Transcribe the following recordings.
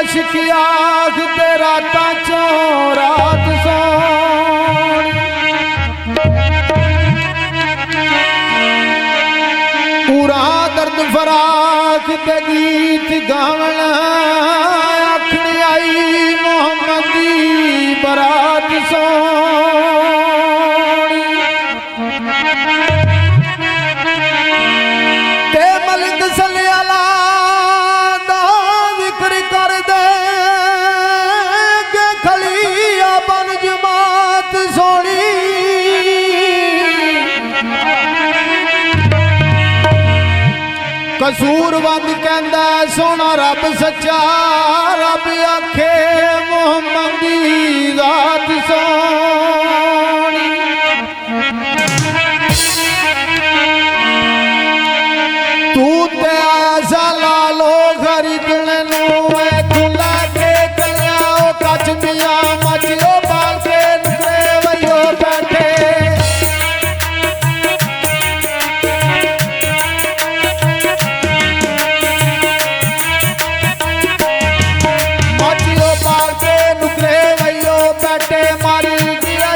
इश्क आग ते राता चों रात सोनी पूरा दर्द फराक ते गीत गावण आखनी आई मोहम्मद दी बरात सोनी ते मलिक सल्लल्लाहु दा जिक्र कर दे के खलिया बन जमात सोनी कसूरवंद कहंदा सोना रब सच्चा रब आखे मोहम्मद दी जात सोनी तू ते ऐसा लालो खरीदने खुला के कलिया कच मिया मचलो बाल के नुकरे वयो बैठे मचलो बाल के नुकरे वयो बैठे मारी गिरा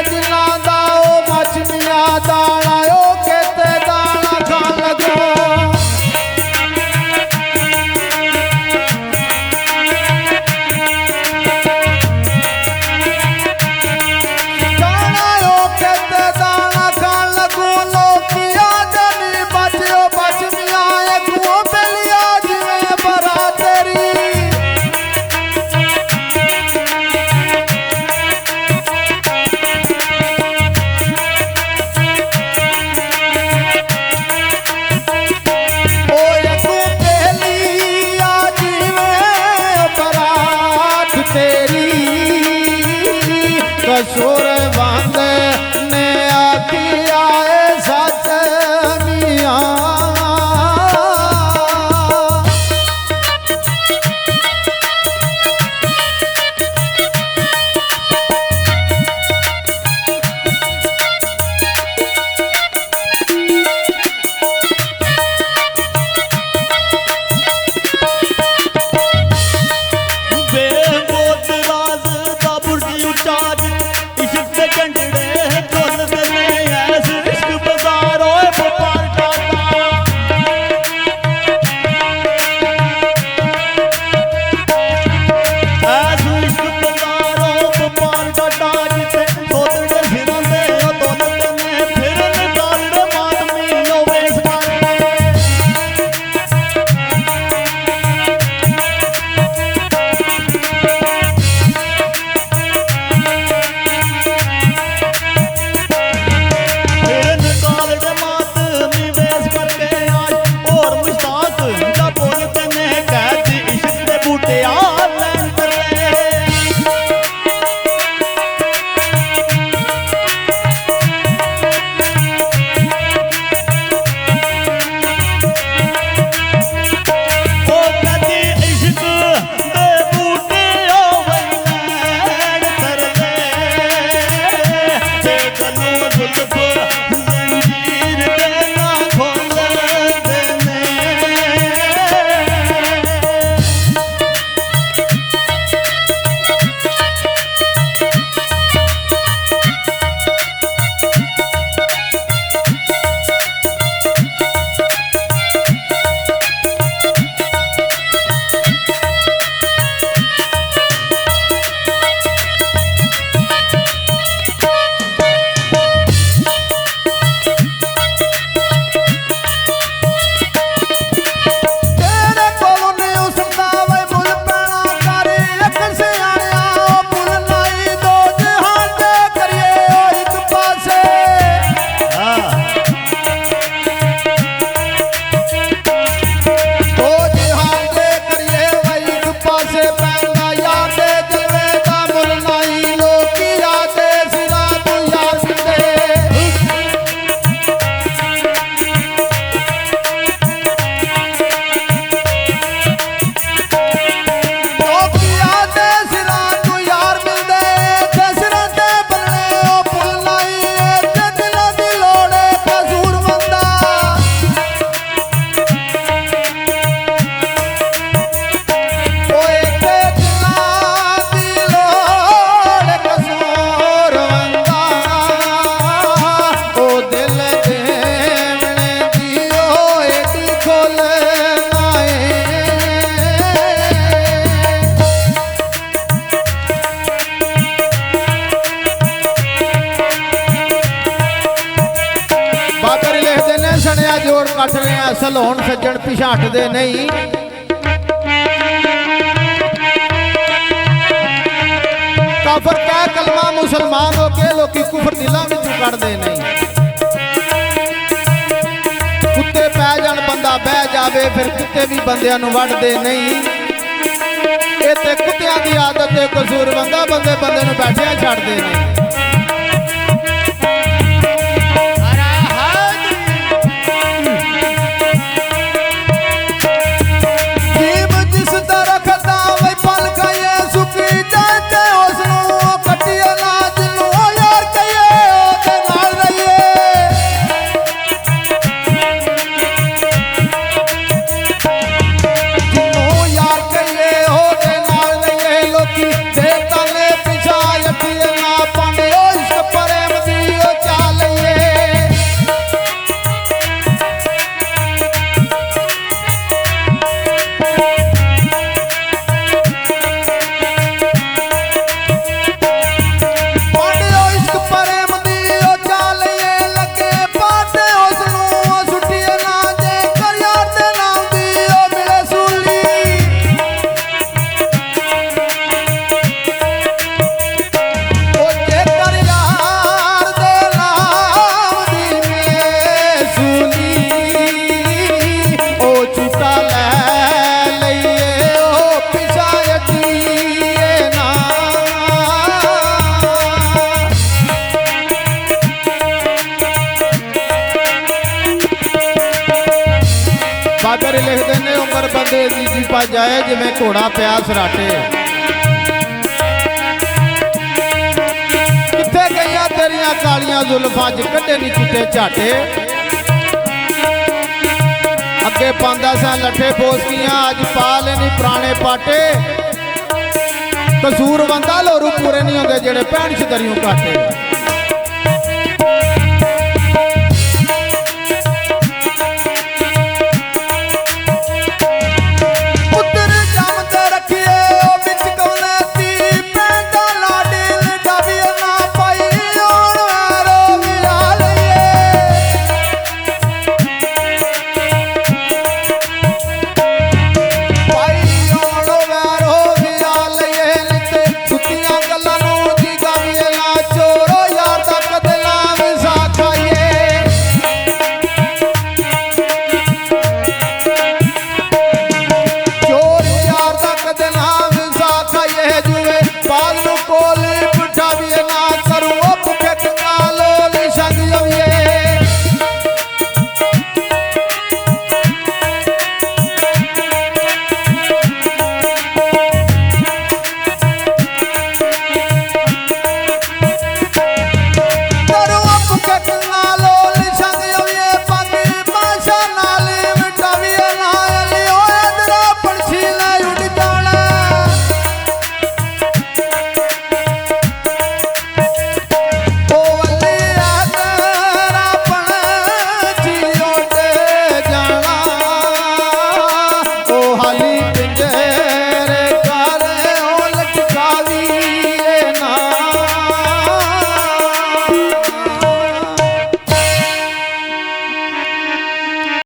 बोलना है। बाबर लिखते ने सनिया जोर कट रहे असल होन सज्जन पिछा हटते नहीं। काफर क्या कलमा मुसलमान हो के लोग कुफर दिलों में कटते नहीं। कुत्ते पै जान बंदा बह जाए फिर कुत्ते भी बंदियां नूं वढ़दे नहीं। ये ते कुत्तियां दी आदत है कसूर बंदा बंदे बंदे नूं बैठिया छड्डदे नहीं। बाबर लिखते ने उम्र बंदे दी जी पा जाए जिवें घोड़ा पिया सराटे। किथे गईयां तेरियां कालियां जुल्फां च कड्डे नी चिट्टे झाटे। अगे पांदा सा लट्ठे फोसकियां अज पा लेनी पुराने पाटे। कसूर बंदा लोरू पूरे नहीं होंदे जेड़े भैन छदरियों काटे।